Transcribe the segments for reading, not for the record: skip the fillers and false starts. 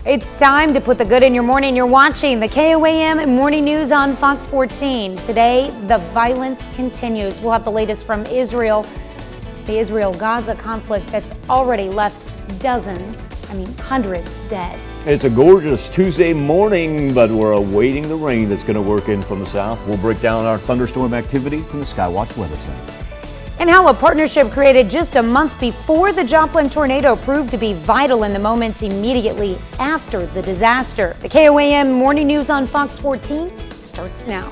It's time to put the good in your morning. You're watching the KOAM Morning News on Fox 14. Today, the violence continues. We'll have the latest from Israel, the Israel-Gaza conflict that's already left hundreds dead. It's a gorgeous Tuesday morning, but we're awaiting the rain that's going to work in from the south. We'll break down our thunderstorm activity from the Skywatch Weather Center. And how a partnership created just a month before the Joplin tornado proved to be vital in the moments immediately after the disaster. The KOAM Morning News on Fox 14 starts now.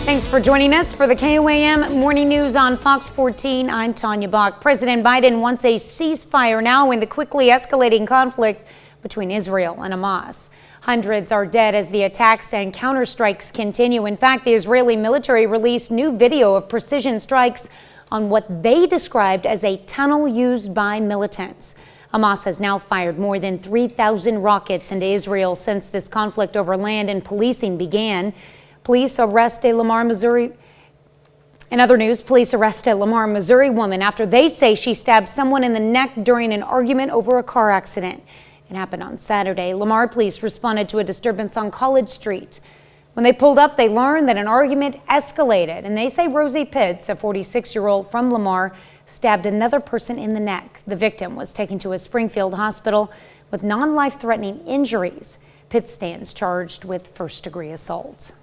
Thanks for joining us for the KOAM Morning News on Fox 14. I'm Tanya Bach. President Biden wants a ceasefire now in the quickly escalating conflict between Israel and Hamas. Hundreds are dead as the attacks and counterstrikes continue. In fact, the Israeli military released new video of precision strikes on what they described as a tunnel used by militants. Hamas has now fired more than 3,000 rockets into Israel since this conflict over land and policing began. Police arrest a Lamar, Missouri. In other news, police arrest a Lamar, Missouri woman after they say she stabbed someone in the neck during an argument over a car accident. It happened on Saturday. Lamar police responded to a disturbance on College Street. When they pulled up, they learned that an argument escalated, and they say Rosie Pitts, a 46-year-old from Lamar, stabbed another person in the neck. The victim was taken to a Springfield hospital with non-life-threatening injuries. Pitts stands charged with first-degree assault.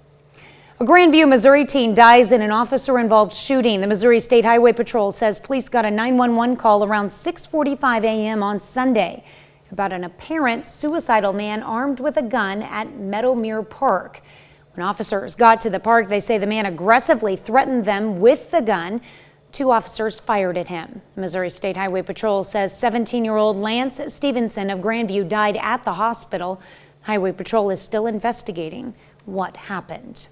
A Grandview, Missouri teen dies in an officer-involved shooting. The Missouri State Highway Patrol says police got a 911 call around 6:45 a.m. on Sunday about an apparent suicidal man armed with a gun at Meadowmere Park. When officers got to the park, they say the man aggressively threatened them with the gun. Two officers fired at him. The Missouri State Highway Patrol says 17-year-old Lance Stevenson of Grandview died at the hospital. Highway Patrol is still investigating what happened.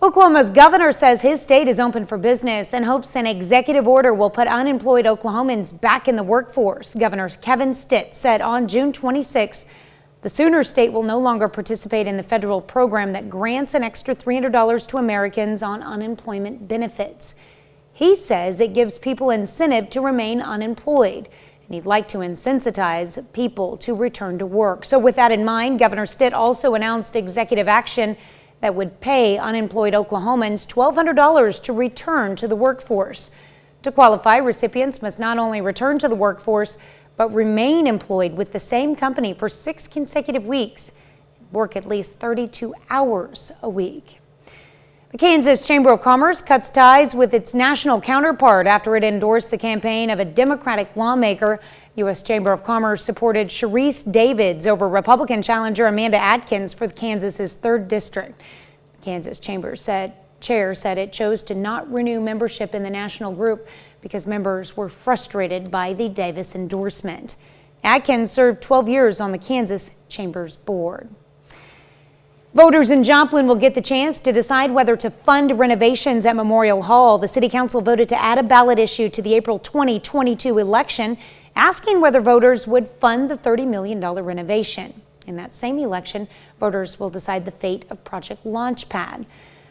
Oklahoma's governor says his state is open for business and hopes an executive order will put unemployed Oklahomans back in the workforce. Governor Kevin Stitt said on June 26, the Sooner State will no longer participate in the federal program that grants an extra $300 to Americans on unemployment benefits. He says it gives people incentive to remain unemployed, and he'd like to insensitize people to return to work. So with that in mind, Governor Stitt also announced executive action that would pay unemployed Oklahomans $1,200 to return to the workforce. To qualify, recipients must not only return to the workforce, but remain employed with the same company for 6 consecutive weeks, work at least 32 hours a week. The Kansas Chamber of Commerce cuts ties with its national counterpart after it endorsed the campaign of a Democratic lawmaker. U.S. Chamber of Commerce supported Sharice Davids over Republican challenger Amanda Atkins for Kansas's 3rd district. The Kansas Chamber chair said it chose to not renew membership in the national group because members were frustrated by the Davis endorsement. Atkins served 12 years on the Kansas Chamber's board. Voters in Joplin will get the chance to decide whether to fund renovations at Memorial Hall. The City Council voted to add a ballot issue to the April 2022 election, asking whether voters would fund the $30 million renovation. In that same election, voters will decide the fate of Project Launchpad.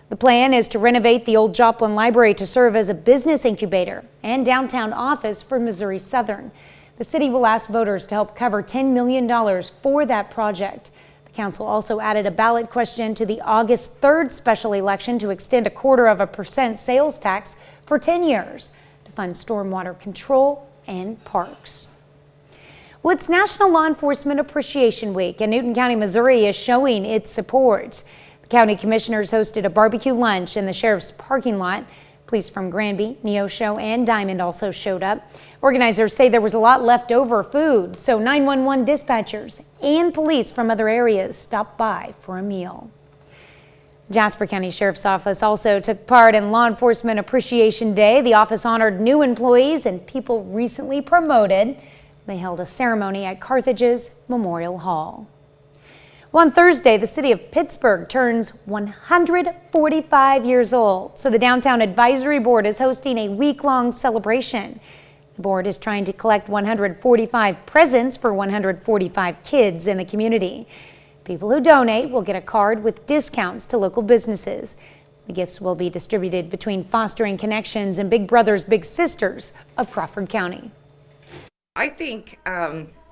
The plan is to renovate the old Joplin Library to serve as a business incubator and downtown office for Missouri Southern. The city will ask voters to help cover $10 million for that project. The council also added a ballot question to the August 3rd special election to extend a 0.25% sales tax for 10 years to fund stormwater control and parks. Well, it's National Law Enforcement Appreciation Week, and Newton County, Missouri is showing its support. The county commissioners hosted a barbecue lunch in the sheriff's parking lot. Police from Granby, Neosho, and Diamond also showed up. Organizers say there was a lot left over food, so 911 dispatchers and police from other areas stopped by for a meal. Jasper County Sheriff's Office also took part in Law Enforcement Appreciation Day. The office honored new employees and people recently promoted. They held a ceremony at Carthage's Memorial Hall. Well, on Thursday, the city of Pittsburgh turns 145 years old. So the Downtown Advisory Board is hosting a week-long celebration. The board is trying to collect 145 presents for 145 kids in the community. People who donate will get a card with discounts to local businesses. The gifts will be distributed between Fostering Connections and Big Brothers Big Sisters of Crawford County. I think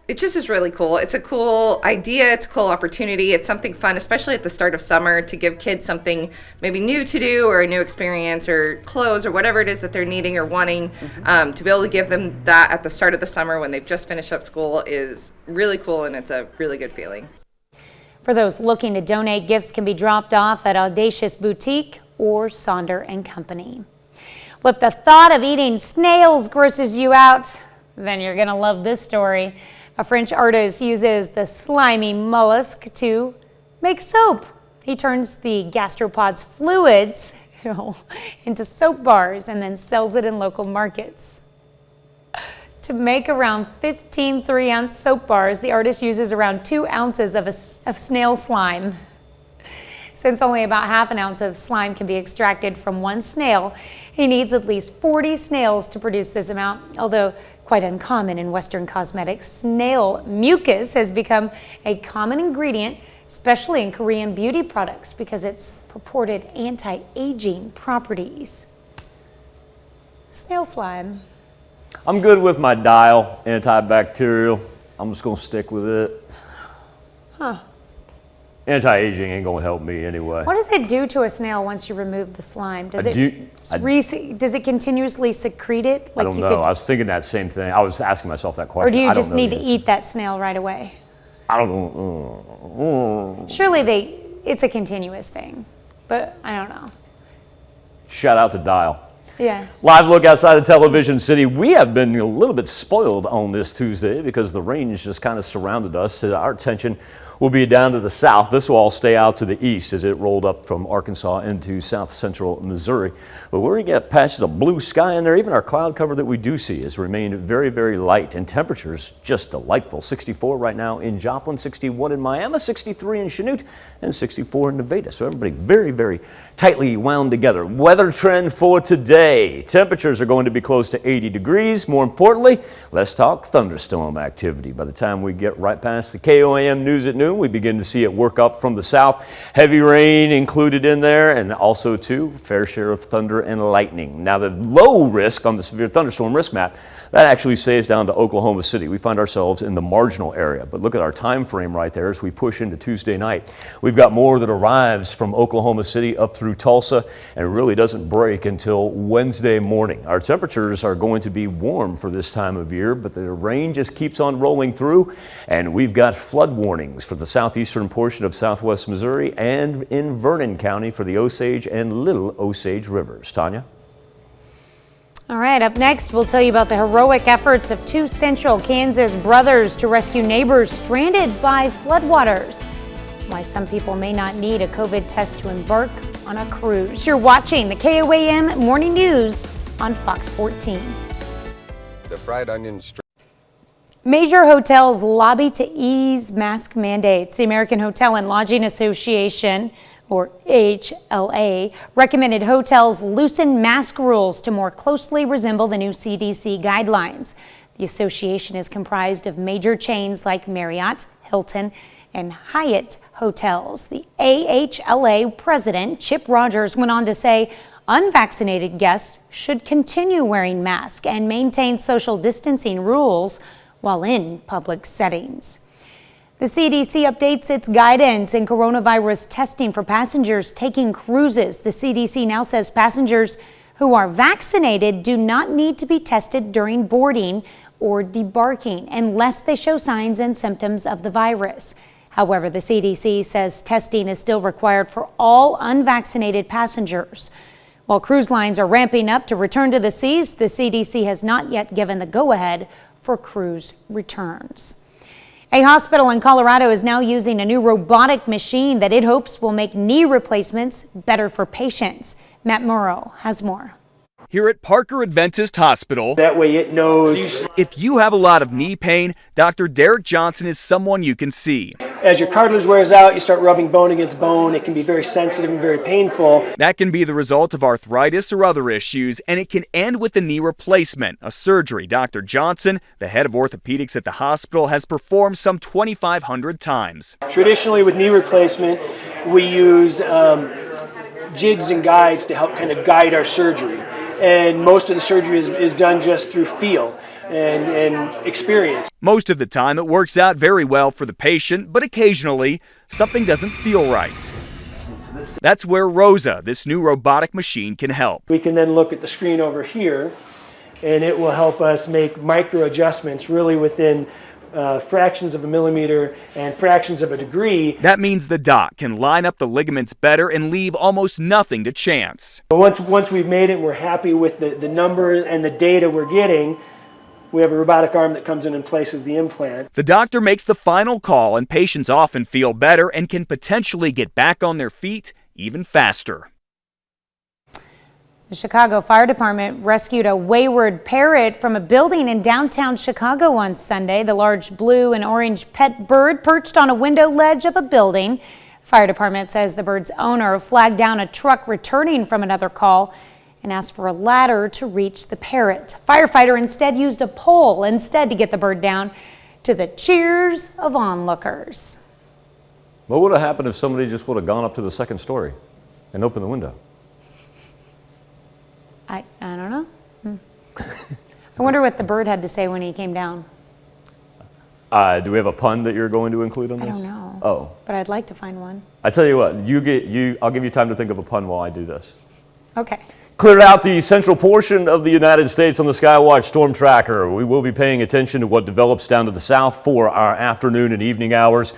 it just is really cool. It's a cool idea. It's a cool opportunity. It's something fun, especially at the start of summer, to give kids something maybe new to do or a new experience or clothes or whatever it is that they're needing or wanting. To be able to give them that at the start of the summer when they've just finished up school is really cool, and it's a really good feeling. For those looking to donate, gifts can be dropped off at Audacious Boutique or Sonder and Company. Well, if the thought of eating snails grosses you out, then you're going to love this story. A French artist uses the slimy mollusk to make soap. He turns the gastropod's fluids into soap bars and then sells it in local markets. To make around 15 3-ounce soap bars, the artist uses around 2 ounces of snail slime. Since only about half an ounce of slime can be extracted from one snail, he needs at least 40 snails to produce this amount. Although quite uncommon in Western cosmetics, snail mucus has become a common ingredient, especially in Korean beauty products, because its purported anti-aging properties. Snail slime. I'm good with my Dial antibacterial. I'm just going to stick with it. Huh. Anti-aging ain't going to help me anyway. What does it do to a snail once you remove the slime? Does it continuously secrete it? I don't know. I was thinking that same thing. I was asking myself that question. Or do you just need to eat that snail right away? I don't know. Surely it's a continuous thing, but I don't know. Shout out to Dial. Yeah. Live look outside of Television City. We have been a little bit spoiled on this Tuesday because the rain just kind of surrounded us. Our attention will be down to the south. This will all stay out to the east as it rolled up from Arkansas into south central Missouri. But we're going to get patches of blue sky in there. Even our cloud cover that we do see has remained very, very light. And temperatures just delightful. 64 right now in Joplin, 61 in Miami, 63 in Chanute, and 64 in Nevada. So everybody very, very tightly wound together. Weather trend for today. Temperatures are going to be close to 80 degrees. More importantly, let's talk thunderstorm activity. By the time we get right past the KOAM news at noon, we begin to see it work up from the south. Heavy rain included in there, and also too fair share of thunder and lightning. Now the low risk on the severe thunderstorm risk map, that actually stays down to Oklahoma City. We find ourselves in the marginal area, but look at our time frame right there as we push into Tuesday night. We've got more that arrives from Oklahoma City up through Tulsa, and it really doesn't break until Wednesday morning. Our temperatures are going to be warm for this time of year, but the rain just keeps on rolling through, and we've got flood warnings for the southeastern portion of southwest Missouri and in Vernon County for the Osage and Little Osage rivers. Tanya? All right, up next, we'll tell you about the heroic efforts of 2 Central Kansas brothers to rescue neighbors stranded by floodwaters. Why some people may not need a COVID test to embark on a cruise. You're watching the KOAM Morning News on Fox 14. The fried onion. Major hotels lobby to ease mask mandates. The American Hotel and Lodging Association, or HLA, recommended hotels loosen mask rules to more closely resemble the new CDC guidelines. The association is comprised of major chains like Marriott, Hilton, and Hyatt hotels. The AHLA president, Chip Rogers, went on to say unvaccinated guests should continue wearing masks and maintain social distancing rules while in public settings. The CDC updates its guidance in coronavirus testing for passengers taking cruises. The CDC now says passengers who are vaccinated do not need to be tested during boarding or debarking unless they show signs and symptoms of the virus. However, the CDC says testing is still required for all unvaccinated passengers. While cruise lines are ramping up to return to the seas, the CDC has not yet given the go-ahead for cruise returns. A hospital in Colorado is now using a new robotic machine that it hopes will make knee replacements better for patients. Matt Morrow has more. Here at Parker Adventist Hospital, that way it knows. If you have a lot of knee pain, Dr. Derek Johnson is someone you can see. As your cartilage wears out, you start rubbing bone against bone. It can be very sensitive and very painful. That can be the result of arthritis or other issues, and it can end with a knee replacement, a surgery Dr. Johnson, the head of orthopedics at the hospital, has performed some 2,500 times. Traditionally, with knee replacement, we use jigs and guides to help kind of guide our surgery. And most of the surgery is done just through feel and experience. Most of the time, it works out very well for the patient, but occasionally, something doesn't feel right. That's where Rosa, this new robotic machine, can help. We can then look at the screen over here, and it will help us make micro adjustments really within fractions of a millimeter and fractions of a degree. That means the doc can line up the ligaments better and leave almost nothing to chance. But once we've made it and we're happy with the numbers and the data we're getting, we have a robotic arm that comes in and places the implant. The doctor makes the final call, and patients often feel better and can potentially get back on their feet even faster. The Chicago Fire Department rescued a wayward parrot from a building in downtown Chicago on Sunday. The large blue and orange pet bird perched on a window ledge of a building. The fire department says the bird's owner flagged down a truck returning from another call and asked for a ladder to reach the parrot. A firefighter instead used a pole to get the bird down, to the cheers of onlookers. What would have happened if somebody just would have gone up to the second story and opened the window? I don't know. I wonder what the bird had to say when he came down. Do we have a pun that you're going to include on this? I don't know. Oh. But I'd like to find one. I tell you what, I'll give you time to think of a pun while I do this. Okay. Cleared out the central portion of the United States on the Skywatch Storm Tracker. We will be paying attention to what develops down to the south for our afternoon and evening hours.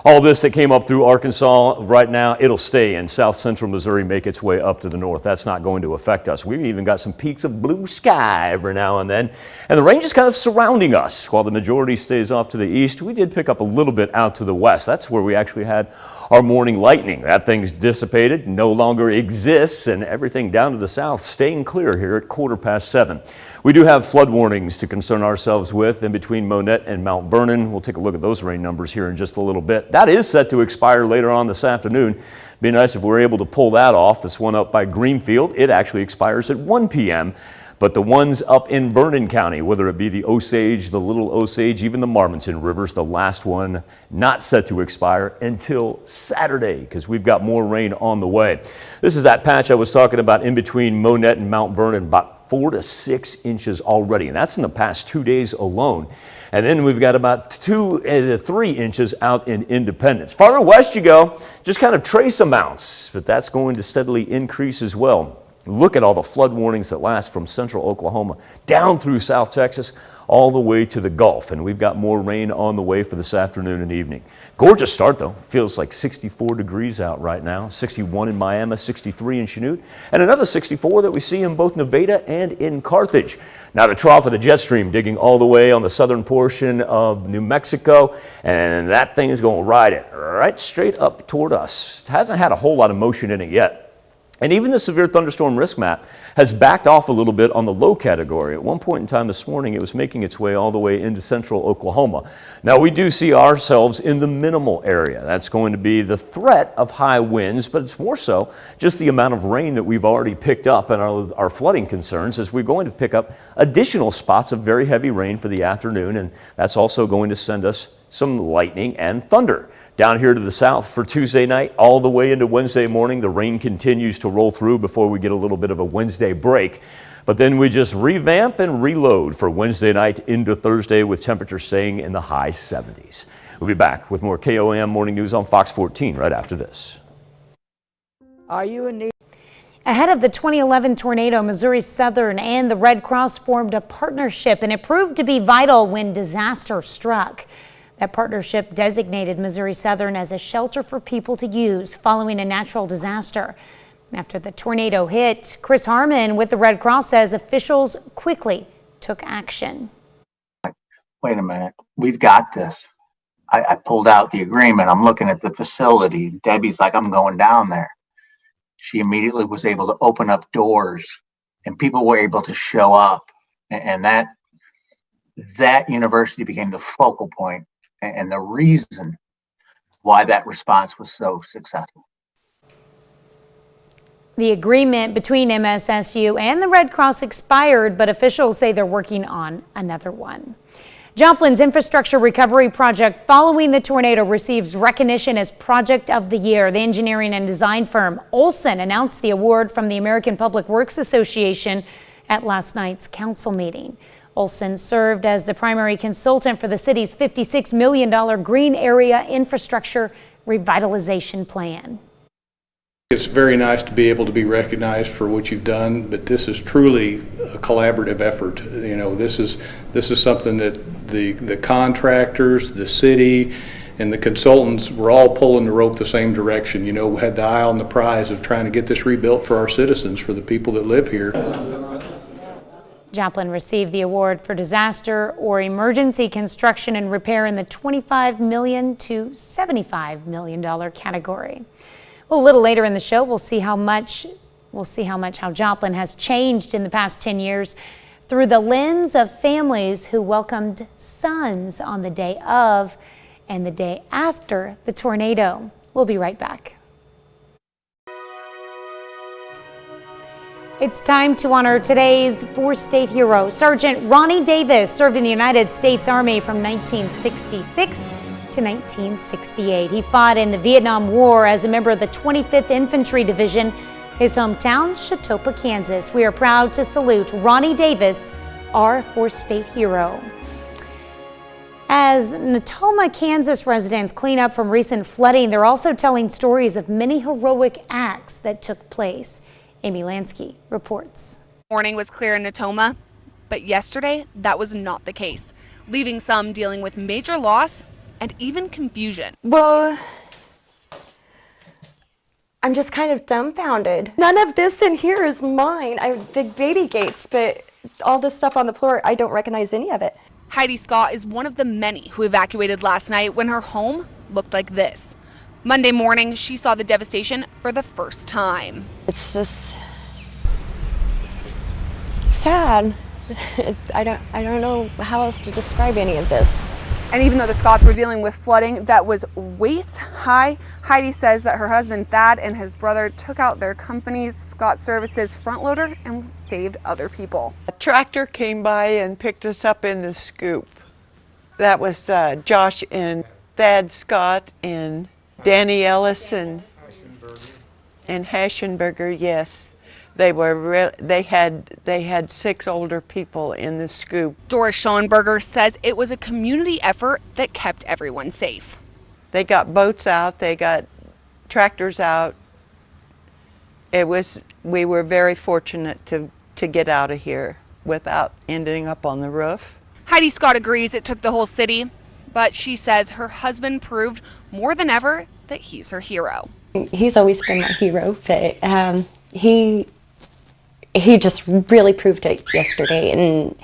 All this that came up through Arkansas right now, it'll stay in south central Missouri, make its way up to the north. That's not going to affect us. We've even got some peaks of blue sky every now and then. And the range is kind of surrounding us. While the majority stays off to the east, we did pick up a little bit out to the west. That's where we actually had our morning lightning. That thing's dissipated, no longer exists, and everything down to the south staying clear here at 7:15. We do have flood warnings to concern ourselves with in between Monette and Mount Vernon. We'll take a look at those rain numbers here in just a little bit. That is set to expire later on this afternoon. Be nice if we're able to pull that off. This one up by Greenfield, it actually expires at 1 p.m. But the ones up in Vernon County, whether it be the Osage, the Little Osage, even the Marmonton Rivers, the last one not set to expire until Saturday because we've got more rain on the way. This is that patch I was talking about in between Monette and Mount Vernon, about 4 to 6 inches already, and that's in the past 2 days alone. And then we've got about 2 to 3 inches out in Independence. Farther west you go, just kind of trace amounts, but that's going to steadily increase as well. Look at all the flood warnings that last from central Oklahoma down through South Texas all the way to the Gulf, and we've got more rain on the way for this afternoon and evening. Gorgeous start though. Feels like 64 degrees out right now. 61 in Miami, 63 in Chanute, and another 64 that we see in both Nevada and in Carthage. Now the trough of the jet stream digging all the way on the southern portion of New Mexico, and that thing is going to ride it right straight up toward us. It hasn't had a whole lot of motion in it yet. And even the severe thunderstorm risk map has backed off a little bit on the low category. At one point in time this morning, it was making its way all the way into central Oklahoma. Now, we do see ourselves in the minimal area. That's going to be the threat of high winds, but it's more so just the amount of rain that we've already picked up and our flooding concerns as we're going to pick up additional spots of very heavy rain for the afternoon, and that's also going to send us some lightning and thunder. Down here to the south for Tuesday night, all the way into Wednesday morning, the rain continues to roll through before we get a little bit of a Wednesday break. But then we just revamp and reload for Wednesday night into Thursday with temperatures staying in the high 70s. We'll be back with more KOAM Morning News on Fox 14 right after this. Are you in need? Ahead of the 2011 tornado, Missouri Southern and the Red Cross formed a partnership, and it proved to be vital when disaster struck. That partnership designated Missouri Southern as a shelter for people to use following a natural disaster. After the tornado hit, Chris Harmon with the Red Cross says officials quickly took action. Wait a minute, we've got this. I pulled out the agreement. I'm looking at the facility. Debbie's like, I'm going down there. She immediately was able to open up doors and people were able to show up. And that university became the focal point and the reason why that response was so successful. The agreement between MSSU and the Red Cross expired, but officials say they're working on another one. Joplin's infrastructure recovery project following the tornado receives recognition as Project of the Year. The engineering and design firm Olson announced the award from the American Public Works Association at last night's council meeting. Olson served as the primary consultant for the city's $56 million green area infrastructure revitalization plan. It's very nice to be able to be recognized for what you've done, but this is truly a collaborative effort. You know, this is something that the contractors, the city, and the consultants were all pulling the rope the same direction. You know, we had the eye on the prize of trying to get this rebuilt for our citizens, for the people that live here. Joplin received the award for disaster or emergency construction and repair in the $25 million to $75 million category. Well, a little later in the show, we'll see how Joplin has changed in the past 10 years through the lens of families who welcomed sons on the day of and the day after the tornado. We'll be right back. It's time to honor today's four-state hero. Sergeant Ronnie Davis served in the United States Army from 1966 to 1968. He fought in the Vietnam War as a member of the 25th Infantry Division, his hometown, Chautauqua, Kansas. We are proud to salute Ronnie Davis, our four-state hero. As Natoma, Kansas residents clean up from recent flooding, they're also telling stories of many heroic acts that took place. Amy Lansky reports. Morning was clear in Natoma, but yesterday that was not the case, leaving some dealing with major loss and even confusion. Well, I'm just kind of dumbfounded. None of this in here is mine. The baby gates, but all this stuff on the floor, I don't recognize any of it. Heidi Scott is one of the many who evacuated last night when her home looked like this. Monday morning, she saw the devastation for the first time. It's just sad. I don't know how else to describe any of this. And even though the Scotts were dealing with flooding that was waist high, Heidi says that her husband Thad and his brother took out their company's Scott Services front loader and saved other people. A tractor came by and picked us up in the scoop. That was Josh and Thad Scott and Danny Ellison and Haschenberger. Yes, they had 6 older people in the scoop. Doris Schoenberger says it was a community effort that kept everyone safe. They got boats out, they got tractors out. We were very fortunate to get out of here without ending up on the roof. Heidi Scott agrees it took the whole city, but she says her husband proved more than ever that he's her hero. He's always been my hero, but he just really proved it yesterday, and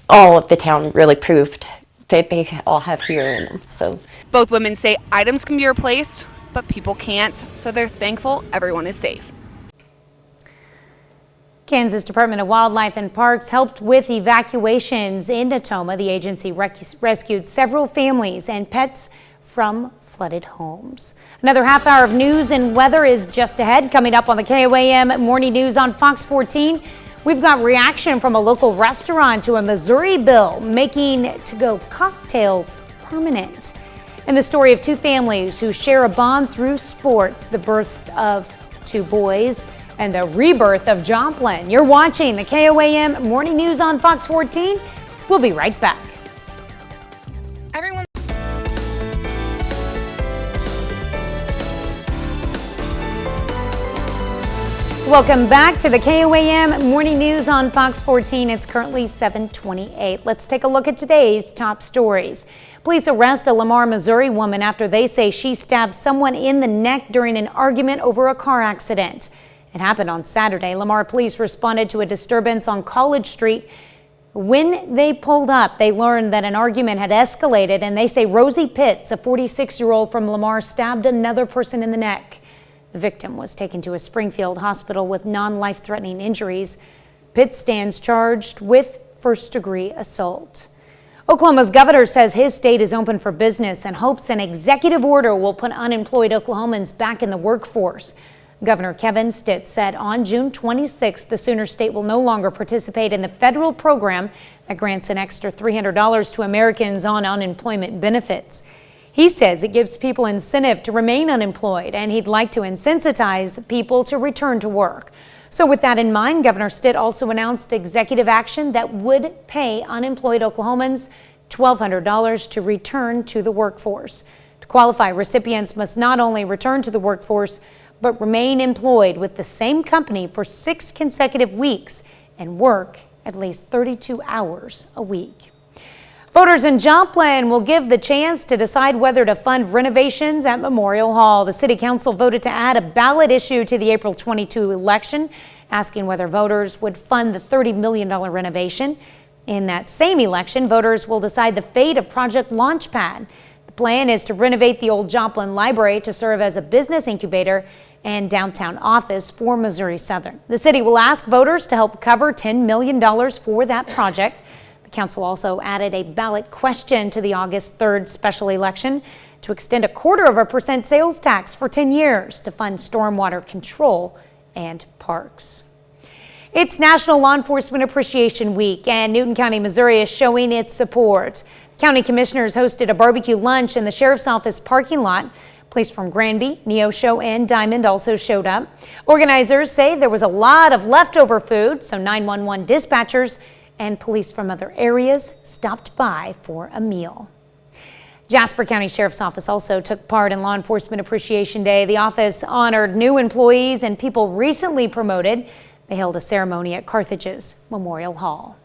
all of the town really proved that they all have hero in them. So both women say items can be replaced, but people can't, so they're thankful everyone is safe. Kansas Department of Wildlife and Parks helped with evacuations in Natoma. The agency rescued several families and pets from flooded homes. Another half hour of news and weather is just ahead. Coming up on the KOAM Morning News on Fox 14, we've got reaction from a local restaurant to a Missouri bill making to-go cocktails permanent. And the story of 2 families who share a bond through sports, the births of 2 boys and the rebirth of Joplin. You're watching the KOAM Morning News on Fox 14. We'll be right back. Welcome back to the KOAM Morning News on Fox 14. It's currently 7:28. Let's take a look at today's top stories. Police arrest a Lamar, Missouri woman after they say she stabbed someone in the neck during an argument over a car accident. It happened on Saturday. Lamar police responded to a disturbance on College Street. When they pulled up, they learned that an argument had escalated, and they say Rosie Pitts, a 46-year-old from Lamar, stabbed another person in the neck. The victim was taken to a Springfield hospital with non-life-threatening injuries. Pitts stands charged with first-degree assault. Oklahoma's governor says his state is open for business and hopes an executive order will put unemployed Oklahomans back in the workforce. Governor Kevin Stitt said on June 26th, the Sooner State will no longer participate in the federal program that grants an extra $300 to Americans on unemployment benefits. He says it gives people incentive to remain unemployed, and he'd like to insensitize people to return to work. So with that in mind, Governor Stitt also announced executive action that would pay unemployed Oklahomans $1,200 to return to the workforce. To qualify, recipients must not only return to the workforce, but remain employed with the same company for 6 consecutive weeks and work at least 32 hours a week. Voters in Joplin will give the chance to decide whether to fund renovations at Memorial Hall. The City Council voted to add a ballot issue to the April 22 election, asking whether voters would fund the $30 million renovation. In that same election, voters will decide the fate of Project Launchpad. The plan is to renovate the old Joplin Library to serve as a business incubator and downtown office for Missouri Southern. The city will ask voters to help cover $10 million for that project. The council also added a ballot question to the August 3rd special election to extend a 0.25% sales tax for 10 years to fund stormwater control and parks. It's National Law Enforcement Appreciation Week, and Newton County, Missouri is showing its support. County commissioners hosted a barbecue lunch in the sheriff's office parking lot. Police from Granby, Neosho, and Diamond also showed up. Organizers say there was a lot of leftover food, so 911 dispatchers and police from other areas stopped by for a meal. Jasper County Sheriff's Office also took part in Law Enforcement Appreciation Day. The office honored new employees and people recently promoted. They held a ceremony at Carthage's Memorial Hall.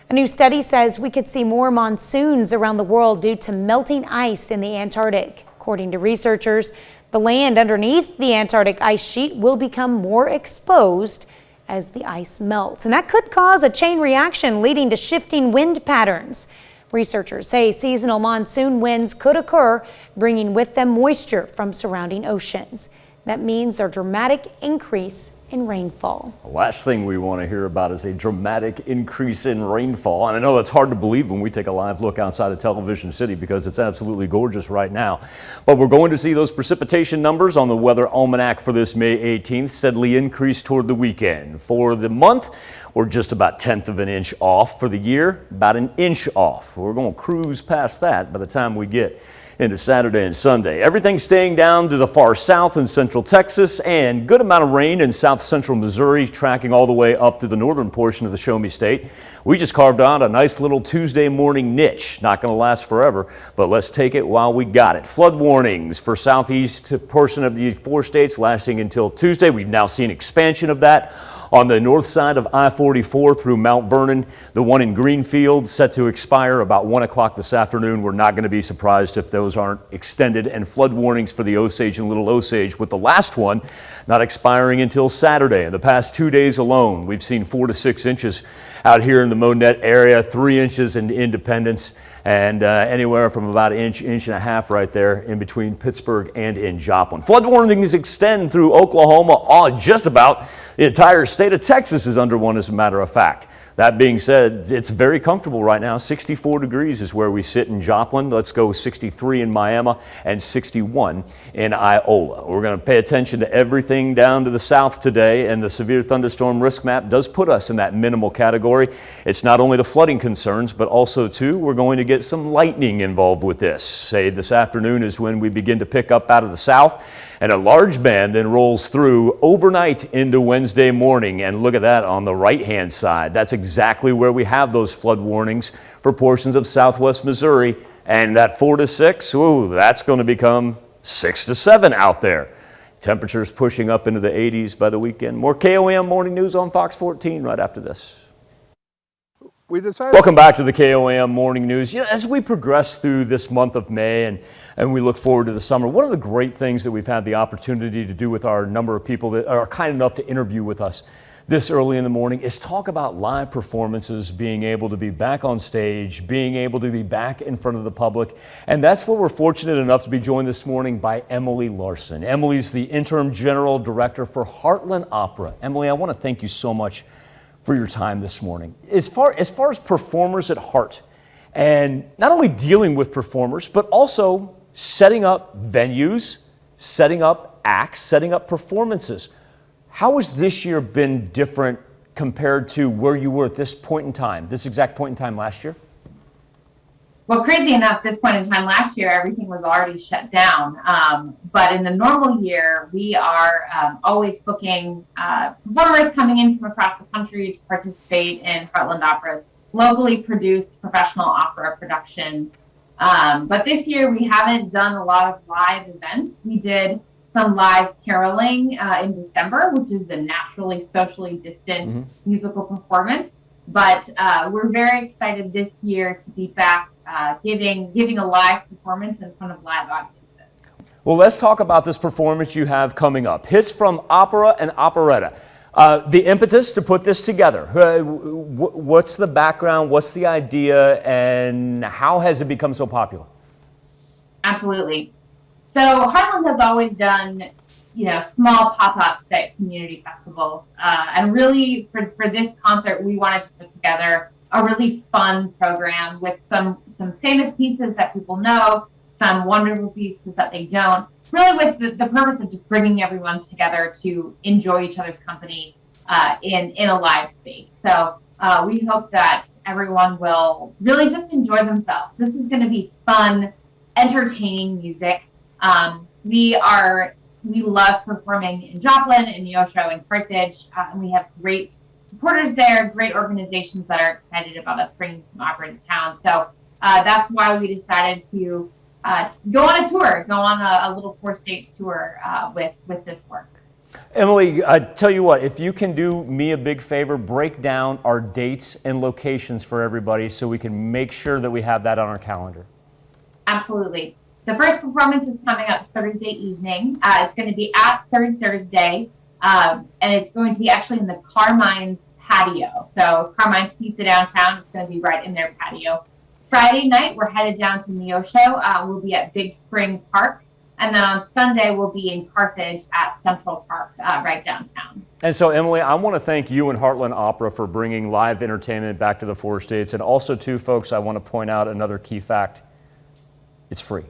A new study says we could see more monsoons around the world due to melting ice in the Antarctic. According to researchers, the land underneath the Antarctic ice sheet will become more exposed as the ice melts, and that could cause a chain reaction leading to shifting wind patterns. Researchers say seasonal monsoon winds could occur, bringing with them moisture from surrounding oceans. That means a dramatic increase in rainfall. The last thing we want to hear about is a dramatic increase in rainfall. And I know that's hard to believe when we take a live look outside of Television City because it's absolutely gorgeous right now. But we're going to see those precipitation numbers on the weather almanac for this May 18th steadily increase toward the weekend. For the month, we're just about 1/10 of an inch off. For the year, about an inch off. We're going to cruise past that by the time we get into Saturday and Sunday. Everything staying down to the far south in central Texas, and good amount of rain in south central Missouri, tracking all the way up to the northern portion of the Show Me State. We just carved out a nice little Tuesday morning niche. Not going to last forever, but let's take it while we got it. Flood warnings for southeast portion of the 4 states lasting until Tuesday. We've now seen expansion of that on the north side of I-44 through Mount Vernon. The one in Greenfield set to expire about 1 o'clock this afternoon. We're not going to be surprised if those aren't extended. And flood warnings for the Osage and Little Osage, with the last one not expiring until Saturday. In the past 2 days alone, we've seen 4 to 6 inches out here in the Monette area, 3 inches in Independence, and anywhere from about an inch, inch and a half right there in between Pittsburgh and in Joplin. Flood warnings extend through Oklahoma, just about the entire state of Texas is under one, as a matter of fact. That being said, it's very comfortable right now. 64 degrees is where we sit in Joplin. Let's go 63 in Miami and 61 in Iola. We're going to pay attention to everything down to the south today, and the severe thunderstorm risk map does put us in that minimal category. It's not only the flooding concerns, but also, too, we're going to get some lightning involved with this. Say this afternoon is when we begin to pick up out of the south, and a large band then rolls through overnight into Wednesday morning. And look at that on the right-hand side. That's exactly where we have those flood warnings for portions of southwest Missouri. And that 4 to 6, ooh, that's going to become 6 to 7 out there. Temperatures pushing up into the 80s by the weekend. More KOAM Morning News on Fox 14 right after this. Welcome back to the KOAM Morning News. As we progress through this month of May and we look forward to the summer, one of the great things that we've had the opportunity to do with our number of people that are kind enough to interview with us this early in the morning is talk about live performances, being able to be back on stage, being able to be back in front of the public. And that's where we're fortunate enough to be joined this morning by Emily Larson. Emily's the Interim General Director for Heartland Opera. Emily, I want to thank you so much for your time this morning. As far as performers at heart, and not only dealing with performers, but also setting up venues, setting up acts, setting up performances. How has this year been different compared to where you were at this point in time, this exact point in time last year? Well, crazy enough, this point in time last year, everything was already shut down. But in the normal year, we are always booking performers coming in from across the country to participate in Heartland Opera's locally produced professional opera productions. But this year, we haven't done a lot of live events. We did some live caroling in December, which is a naturally socially distant musical performance. But we're very excited this year to be back giving a live performance in front of live audiences. Well, let's talk about this performance you have coming up. Hits from opera and operetta. The impetus to put this together. What's the background? What's the idea? And how has it become so popular? Absolutely. So Heartland has always done, small pop-ups at community festivals. And really, for this concert, we wanted to put together a really fun program with some famous pieces that people know, some wonderful pieces that they don't, really with the purpose of just bringing everyone together to enjoy each other's company in a live space. So we hope that everyone will really just enjoy themselves. This is going to be fun, entertaining music. We love performing in Joplin, in Neosho, and Carthage, and we have great supporters there, great organizations that are excited about us bringing some opera to town. So that's why we decided to go on a tour, go on a little 4 states tour with this work. Emily, I tell you what, if you can do me a big favor, break down our dates and locations for everybody so we can make sure that we have that on our calendar. Absolutely. The first performance is coming up Thursday evening. It's going to be at Third Thursday, and it's going to be actually in the Carmine's patio. So Carmine's Pizza downtown, it's going to be right in their patio. Friday night, we're headed down to Neosho. We'll be at Big Spring Park. And then on Sunday, we'll be in Carthage at Central Park, right downtown. And so, Emily, I want to thank you and Heartland Opera for bringing live entertainment back to the 4 states. And also, too, folks, I want to point out another key fact. It's free.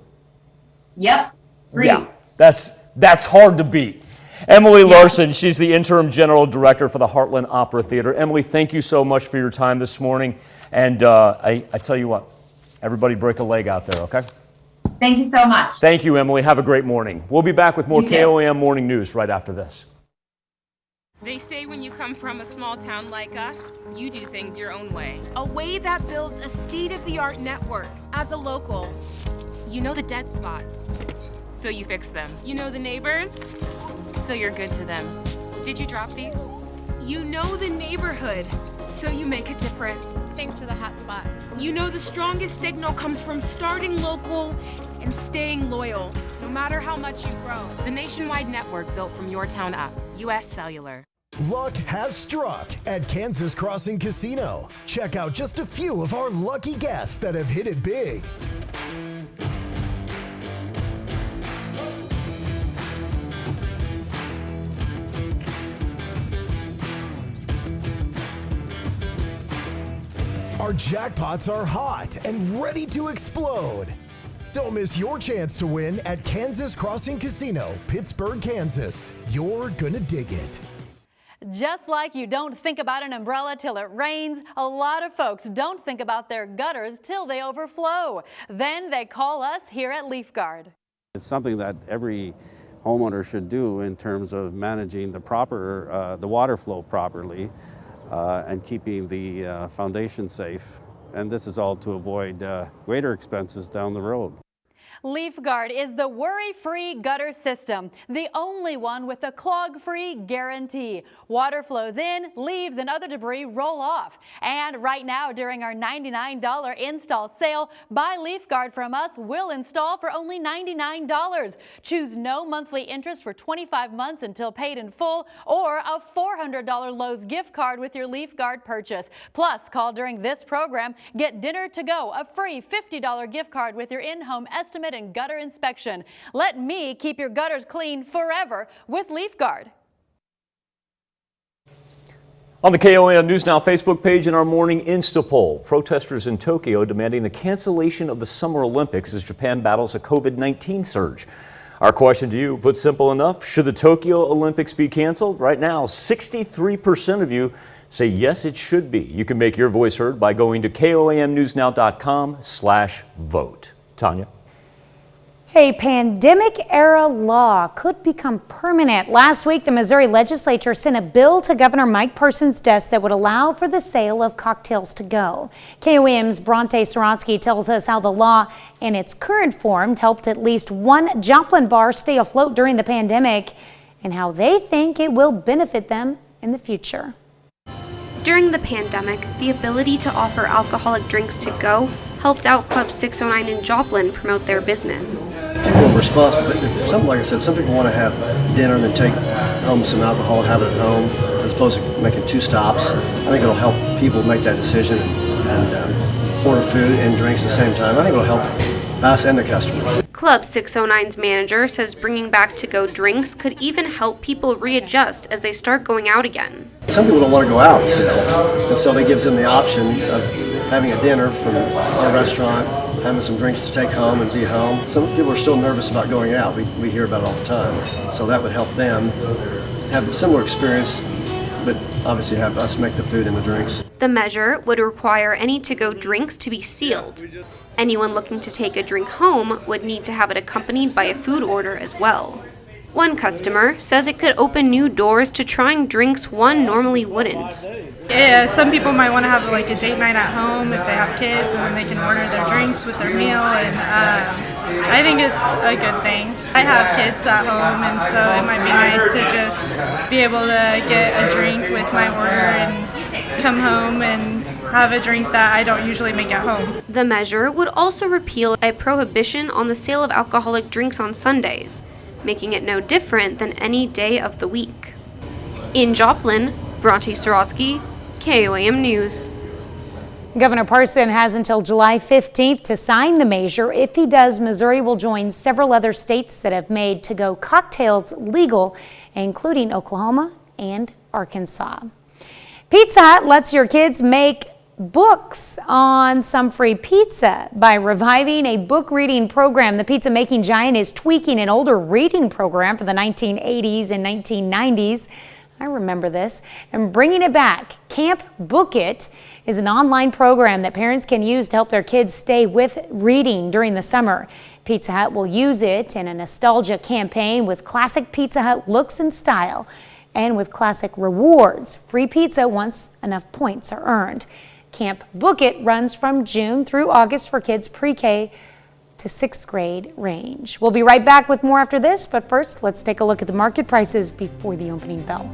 Yep, free. Yeah, that's hard to beat. Emily Larson, she's the interim general director for the Heartland Opera Theater. Emily, thank you so much for your time this morning. And I tell you what, everybody break a leg out there, okay? Thank you so much. Thank you, Emily. Have a great morning. We'll be back with more KOAM Morning News right after this. They say when you come from a small town like us, you do things your own way. A way that builds a state-of-the-art network. As a local, you know the dead spots, so you fix them. You know the neighbors, so you're good to them. Did you drop these? You know the neighborhood, so you make a difference. Thanks for the hot spot. You know the strongest signal comes from starting local and staying loyal, no matter how much you grow. The nationwide network built from your town up. U.S. Cellular. Luck has struck at Kansas Crossing Casino. Check out just a few of our lucky guests that have hit it big. Our jackpots are hot and ready to explode. Don't miss your chance to win at Kansas Crossing Casino, Pittsburgh, Kansas. You're gonna dig it. Just like you don't think about an umbrella till it rains, a lot of folks don't think about their gutters till they overflow. Then they call us here at Leafguard. It's something that every homeowner should do in terms of managing the water flow properly and keeping the foundation safe. And this is all to avoid greater expenses down the road. Leafguard is the worry-free gutter system, the only one with a clog-free guarantee. Water flows in, leaves and other debris roll off. And right now, during our $99 install sale, buy Leafguard from us, we'll install for only $99. Choose no monthly interest for 25 months until paid in full, or a $400 Lowe's gift card with your Leafguard purchase. Plus, call during this program, get dinner to go, a free $50 gift card with your in-home estimate and gutter inspection. Let me keep your gutters clean forever with Leafguard. On the KOAM News Now Facebook page in our morning Insta poll, protesters in Tokyo demanding the cancellation of the Summer Olympics as Japan battles a COVID-19 surge. Our question to you, put simple enough, should the Tokyo Olympics be canceled? Right now, 63% of you say yes, it should be. You can make your voice heard by going to KOAMnewsnow.com/vote. Tanya. A pandemic-era law could become permanent. Last week, the Missouri legislature sent a bill to Governor Mike Person's desk that would allow for the sale of cocktails to go. KOAM's Bronte Sorotsky tells us how the law in its current form helped at least one Joplin bar stay afloat during the pandemic and how they think it will benefit them in the future. During the pandemic, the ability to offer alcoholic drinks to go helped out Club 609 in Joplin promote their business. People are responsible, but like I said, some people want to have dinner and then take home some alcohol and have it at home, as opposed to making 2 stops. I think it'll help people make that decision and order food and drinks at the same time. I think it'll help us and the customers. Club 609's manager says bringing back to-go drinks could even help people readjust as they start going out again. Some people don't want to go out still, and so it gives them the option of having a dinner from a restaurant, having some drinks to take home and be home. Some people are still nervous about going out. We hear about it all the time. So that would help them have a similar experience, but obviously have us make the food and the drinks. The measure would require any to-go drinks to be sealed. Anyone looking to take a drink home would need to have it accompanied by a food order as well. One customer says it could open new doors to trying drinks one normally wouldn't. Yeah, some people might want to have like a date night at home if they have kids, and then they can order their drinks with their meal, and I think it's a good thing. I have kids at home, and so it might be nice to just be able to get a drink with my order and come home and have a drink that I don't usually make at home. The measure would also repeal a prohibition on the sale of alcoholic drinks on Sundays, making it no different than any day of the week. In Joplin, Bronte Sorotsky, KOAM News. Governor Parson has until July 15th to sign the measure. If he does, Missouri will join several other states that have made to-go cocktails legal, including Oklahoma and Arkansas. Pizza Hut lets your kids make books on some free pizza by reviving a book reading program. The pizza making giant is tweaking an older reading program for the 1980s and 1990s. I remember this, and bringing it back. Camp Book It is an online program that parents can use to help their kids stay with reading during the summer. Pizza Hut will use it in a nostalgia campaign with classic Pizza Hut looks and style, and with classic rewards. Free pizza once enough points are earned. Camp Book It runs from June through August for kids pre-K to 6th grade range. We'll be right back with more after this, but first let's take a look at the market prices before the opening bell.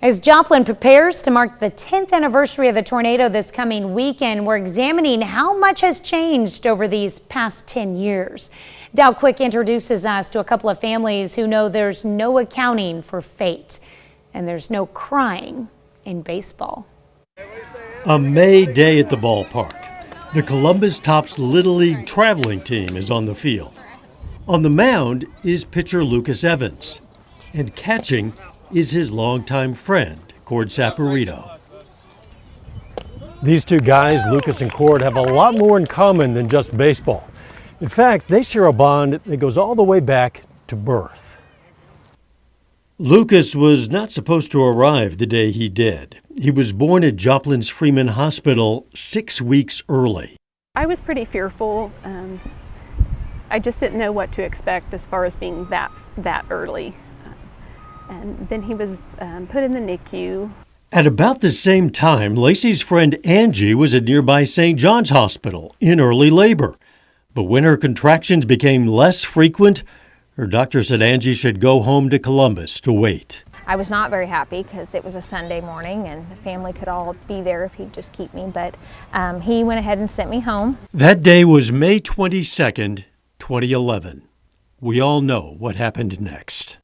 As Joplin prepares to mark the 10th anniversary of the tornado this coming weekend, we're examining how much has changed over these past 10 years. Dow Quick introduces us to a couple of families who know there's no accounting for fate, and there's no crying in baseball. A May day at the ballpark. The Columbus Tops Little League traveling team is on the field. On the mound is pitcher Lucas Evans, and catching is his longtime friend, Cord Saporito. These two guys, Lucas and Cord, have a lot more in common than just baseball. In fact, they share a bond that goes all the way back to birth. Lucas was not supposed to arrive the day he did. He was born at Joplin's Freeman Hospital 6 weeks early. I was pretty fearful. I just didn't know what to expect as far as being that early. And then he was put in the NICU. At about the same time, Lacey's friend Angie was at nearby St. John's Hospital in early labor. But when her contractions became less frequent, her doctor said Angie should go home to Columbus to wait. I was not very happy because it was a Sunday morning and the family could all be there if he'd just keep me, but he went ahead and sent me home. That day was May 22nd, 2011. We all know what happened next.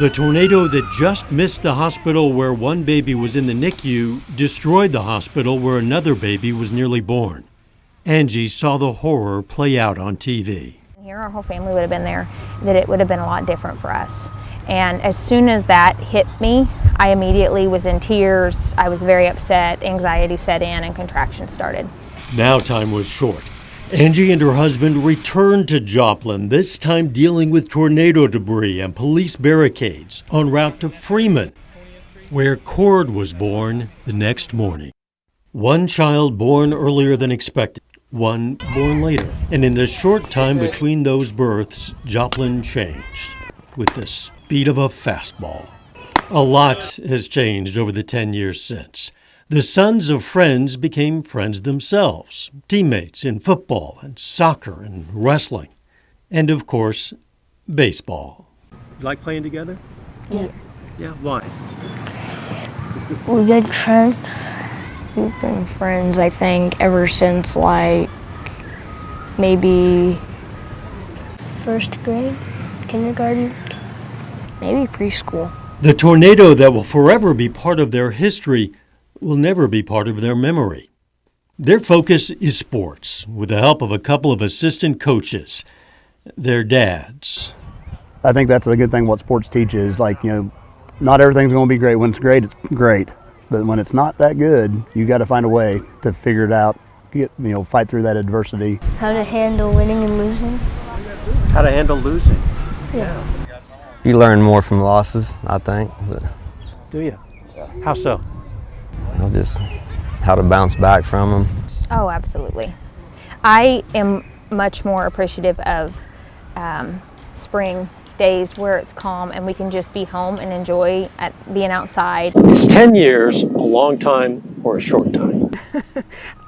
The tornado that just missed the hospital where one baby was in the NICU destroyed the hospital where another baby was nearly born. Angie saw the horror play out on TV. Here, our whole family would have been there, that it would have been a lot different for us. And as soon as that hit me, I immediately was in tears. I was very upset, anxiety set in, and contractions started. Now time was short. Angie and her husband returned to Joplin, this time dealing with tornado debris and police barricades en route to Freeman, where Cord was born the next morning. One child born earlier than expected, one born later. And in the short time between those births, Joplin changed with the speed of a fastball. A lot has changed over the 10 years since. The sons of friends became friends themselves, teammates in football and soccer and wrestling, and of course, baseball. You like playing together? Yeah. Yeah, why? We're good friends. We've been friends, I think, ever since like maybe first grade, kindergarten, maybe preschool. The tornado that will forever be part of their history will never be part of their memory. Their focus is sports, with the help of a couple of assistant coaches, their dads. I think that's a good thing what sports teaches. Like, not everything's going to be great. When it's great, it's great. But when it's not that good, you got to find a way to figure it out, fight through that adversity. How to handle winning and losing. How to handle losing. Yeah. You learn more from losses, I think. But Do you? How so? just how to bounce back from them. Oh, absolutely. I am much more appreciative of spring days where it's calm and we can just be home and enjoy being outside. Is 10 years a long time or a short time?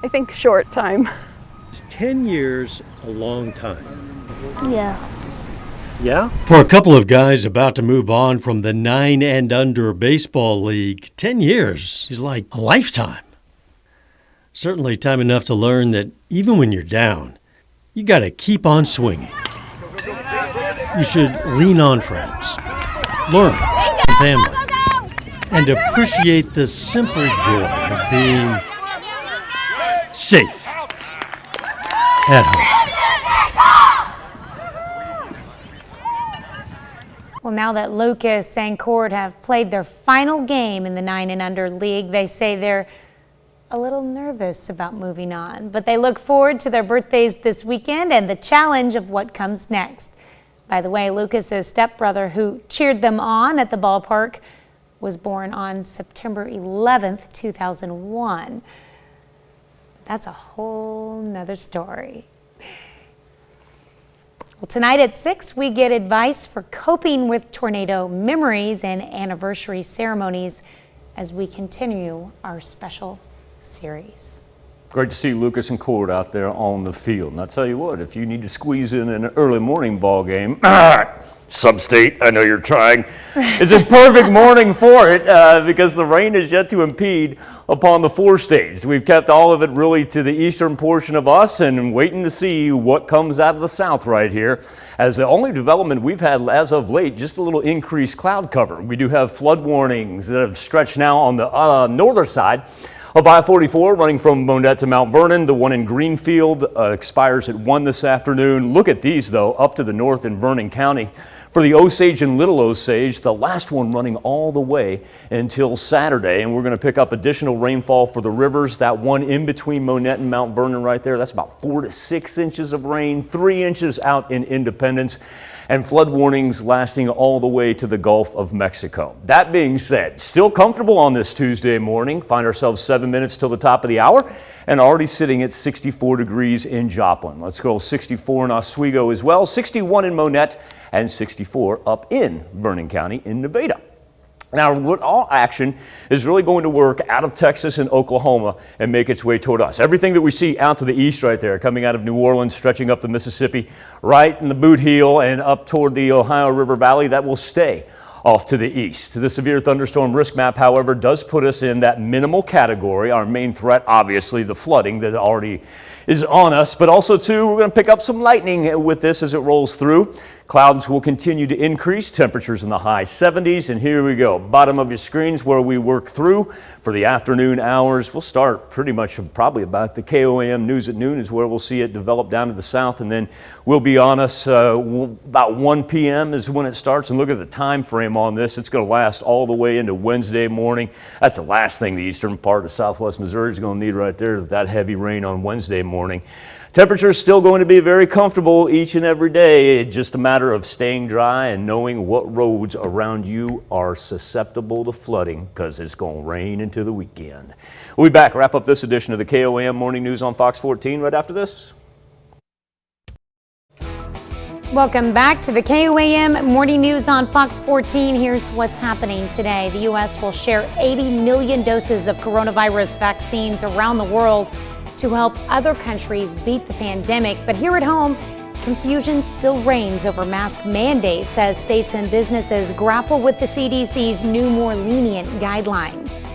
I think short time. Is 10 years a long time? Yeah. Yeah? For a couple of guys about to move on from the 9 and under baseball league, 10 years is like a lifetime. Certainly time enough to learn that even when you're down, you got to keep on swinging. You should lean on friends, learn from family, and appreciate the simple joy of being safe at home. Well, now that Lucas and Cord have played their final game in the 9 and under league, they say they're a little nervous about moving on, but they look forward to their birthdays this weekend and the challenge of what comes next. By the way, Lucas's stepbrother, who cheered them on at the ballpark, was born on September 11th, 2001. That's a whole nother story. Well, tonight at 6, we get advice for coping with tornado memories and anniversary ceremonies as we continue our special series. Great to see Lucas and Cord out there on the field. And I tell you what, if you need to squeeze in an early morning ball game, Sub-State, I know you're trying, it's a perfect morning for it because the rain is yet to impede upon the 4 states. We've kept all of it really to the eastern portion of us and waiting to see what comes out of the south right here. As the only development we've had as of late, just a little increased cloud cover. We do have flood warnings that have stretched now on the northern side of I-44 running from Monette to Mount Vernon. The one in Greenfield expires at 1 this afternoon. Look at these, though, up to the north in Vernon County. For the Osage and Little Osage, the last one running all the way until Saturday. And we're going to pick up additional rainfall for the rivers. That one in between Monette and Mount Vernon right there, that's about 4 to 6 inches of rain, 3 inches out in Independence, and flood warnings lasting all the way to the Gulf of Mexico. That being said, still comfortable on this Tuesday morning. Find ourselves 7 minutes till the top of the hour and already sitting at 64 degrees in Joplin. Let's go 64 in Oswego as well, 61 in Monette, and 64 up in Vernon County in Nevada. Now, what all action is really going to work out of Texas and Oklahoma and make its way toward us. Everything that we see out to the east right there, coming out of New Orleans, stretching up the Mississippi, right in the Boot Heel and up toward the Ohio River Valley, that will stay off to the east. The severe thunderstorm risk map, however, does put us in that minimal category. Our main threat, obviously, the flooding that already is on us, but also, too, we're going to pick up some lightning with this as it rolls through. Clouds will continue to increase, temperatures in the high 70s, and here we go. Bottom of your screens where we work through for the afternoon hours. We'll start pretty much probably about the KOAM News at noon is where we'll see it develop down to the south, and then we'll be on us about 1 p.m. is when it starts. And look at the time frame on this. It's going to last all the way into Wednesday morning. That's the last thing the eastern part of southwest Missouri is going to need right there, that heavy rain on Wednesday morning. Temperature is still going to be very comfortable each and every day. It's just a matter of staying dry and knowing what roads around you are susceptible to flooding, because it's going to rain into the weekend. We'll be back, wrap up this edition of the KOAM Morning News on Fox 14 right after this. Welcome back to the KOAM Morning News on Fox 14. Here's what's happening today. The U.S. will share 80 million doses of coronavirus vaccines around the world to help other countries beat the pandemic. But here at home, confusion still reigns over mask mandates as states and businesses grapple with the CDC's new, more lenient guidelines.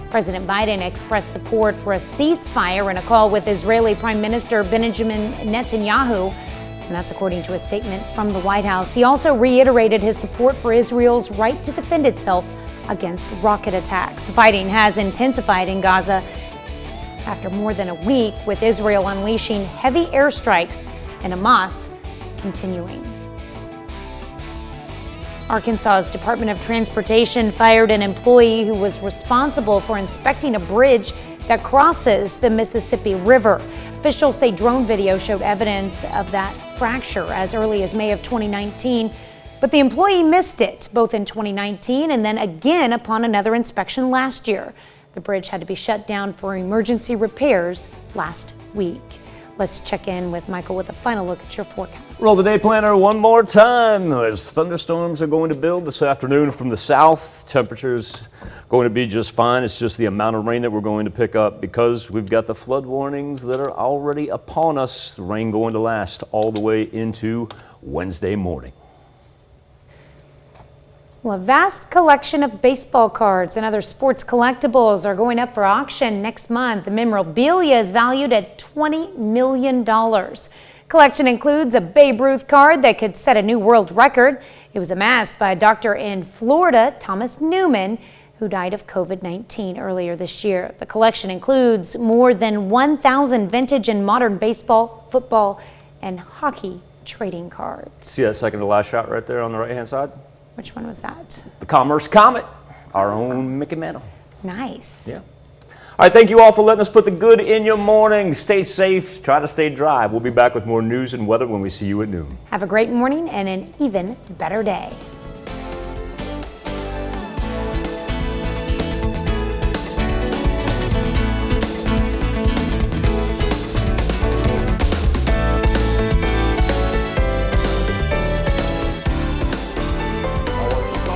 President Biden expressed support for a ceasefire in a call with Israeli Prime Minister Benjamin Netanyahu, and that's according to a statement from the White House. He also reiterated his support for Israel's right to defend itself against rocket attacks. The fighting has intensified in Gaza after more than a week, with Israel unleashing heavy airstrikes and Hamas continuing. Arkansas's Department of Transportation fired an employee who was responsible for inspecting a bridge that crosses the Mississippi River. Officials say drone video showed evidence of that fracture as early as May of 2019, but the employee missed it both in 2019 and then again upon another inspection last year. The bridge had to be shut down for emergency repairs last week. Let's check in with Michael with a final look at your forecast. Roll the day planner one more time as thunderstorms are going to build this afternoon from the south. Temperatures going to be just fine. It's just the amount of rain that we're going to pick up because we've got the flood warnings that are already upon us. The rain going to last all the way into Wednesday morning. Well, a vast collection of baseball cards and other sports collectibles are going up for auction next month. The memorabilia is valued at $20 million. Collection includes a Babe Ruth card that could set a new world record. It was amassed by a doctor in Florida, Thomas Newman, who died of COVID-19 earlier this year. The collection includes more than 1,000 vintage and modern baseball, football, and hockey trading cards. See that second to last shot right there on the right-hand side? Which one was that? The Commerce Comet, our own Mickey Mantle. Nice. Yeah. All right, thank you all for letting us put the good in your morning. Stay safe, try to stay dry. We'll be back with more news and weather when we see you at noon. Have a great morning and an even better day.